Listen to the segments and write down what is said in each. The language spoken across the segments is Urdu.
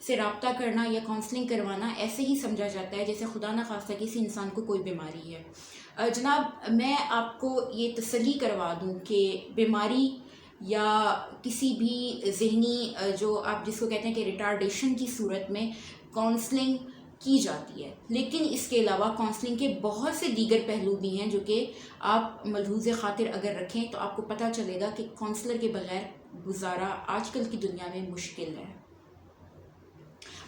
سے رابطہ کرنا یا کاؤنسلنگ کروانا ایسے ہی سمجھا جاتا ہے جیسے خدا نخواستہ کسی انسان کو کوئی بیماری ہے۔ جناب میں آپ کو یہ تسلی کروا دوں کہ بیماری یا کسی بھی ذہنی جو آپ جس کو کہتے ہیں کہ ریٹارڈیشن کی صورت میں کاؤنسلنگ کی جاتی ہے، لیکن اس کے علاوہ کاؤنسلنگ کے بہت سے دیگر پہلو بھی ہیں جو کہ آپ ملحوظ خاطر اگر رکھیں تو آپ کو پتہ چلے گا کہ کاؤنسلر کے بغیر گزارا آج کل کی دنیا میں مشکل ہے۔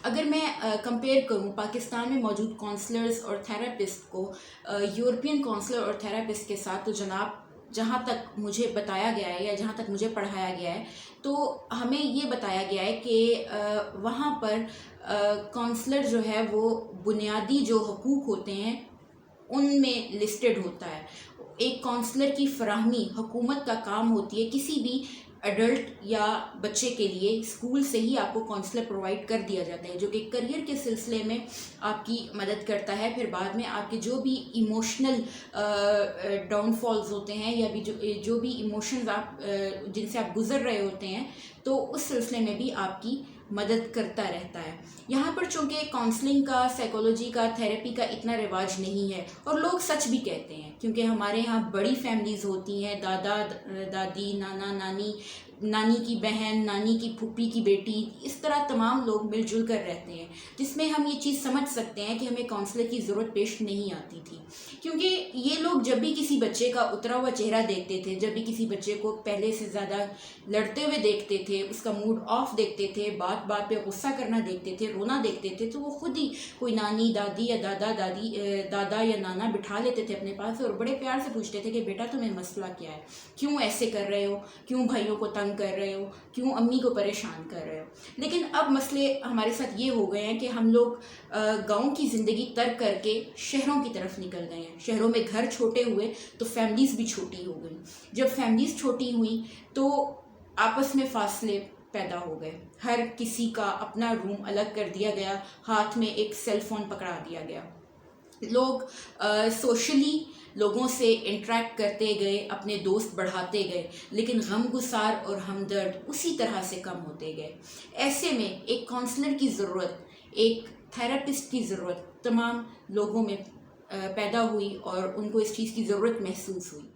اگر میں کمپیئر کروں پاکستان میں موجود کاؤنسلرز اور تھراپسٹ کو یورپین کاؤنسلر اور تھراپسٹ کے ساتھ، تو جناب جہاں تک مجھے بتایا گیا ہے یا جہاں تک مجھے پڑھایا گیا ہے تو ہمیں یہ بتایا گیا ہے کہ وہاں پر کاؤنسلر جو ہے وہ بنیادی جو حقوق ہوتے ہیں ان میں لسٹڈ ہوتا ہے۔ ایک کاؤنسلر کی فراہمی حکومت کا کام ہوتی ہے، کسی بھی ایڈلٹ یا بچے کے لیے اسکول سے ہی آپ کو کاؤنسلر پرووائڈ کر دیا جاتا ہے جو کہ کریئر کے سلسلے میں آپ کی مدد کرتا ہے۔ پھر بعد میں آپ کے جو بھی ایموشنل ڈاؤن فالز ہوتے ہیں یا بھی جو بھی ایموشنز آپ جن سے آپ گزر رہے ہوتے ہیں تو اس سلسلے میں بھی آپ کی مدد کرتا رہتا ہے۔ یہاں پر چونکہ کاؤنسلنگ کا، سائیکولوجی کا، تھیراپی کا اتنا رواج نہیں ہے، اور لوگ سچ بھی کہتے ہیں کیونکہ ہمارے ہاں بڑی فیملیز ہوتی ہیں، دادا دادی، نانا نانی، نانی کی بہن، نانی کی پھوپھی کی بیٹی، اس طرح تمام لوگ مل جل کر رہتے ہیں، جس میں ہم یہ چیز سمجھ سکتے ہیں کہ ہمیں کاؤنسلر کی ضرورت پیش نہیں آتی تھی، کیونکہ یہ لوگ جب بھی کسی بچے کا اترا ہوا چہرہ دیکھتے تھے، جب بھی کسی بچے کو پہلے سے زیادہ لڑتے ہوئے دیکھتے تھے، اس کا موڈ آف دیکھتے تھے، بات بات پہ غصہ کرنا دیکھتے تھے، رونا دیکھتے تھے، تو وہ خود ہی کوئی نانی، دادی یا دادا یا نانا بٹھا لیتے تھے اپنے پاس اور بڑے پیار سے پوچھتے تھے کہ بیٹا تمہیں مسئلہ کیا ہے، کیوں ایسے کر رہے ہو، کیوں بھائیوں کو تنگ کر رہے ہو، کیوں امی کو پریشان کر رہے ہو۔ لیکن اب مسئلے ہمارے ساتھ یہ ہو گئے ہیں کہ ہم لوگ گاؤں کی زندگی ترک کر کے شہروں کی طرف نکل گئے ہیں۔ شہروں میں گھر چھوٹے ہوئے تو فیملیز بھی چھوٹی ہو گئی، جب فیملیز چھوٹی ہوئیں تو آپس میں فاصلے پیدا ہو گئے، ہر کسی کا اپنا روم الگ کر دیا گیا، ہاتھ میں ایک سیل فون پکڑا دیا گیا، لوگ سوشلی لوگوں سے انٹریکٹ کرتے گئے، اپنے دوست بڑھاتے گئے، لیکن غم گسار اور ہمدرد اسی طرح سے کم ہوتے گئے۔ ایسے میں ایک کاؤنسلر کی ضرورت، ایک تھراپسٹ کی ضرورت تمام لوگوں میں پیدا ہوئی اور ان کو اس چیز کی ضرورت محسوس ہوئی۔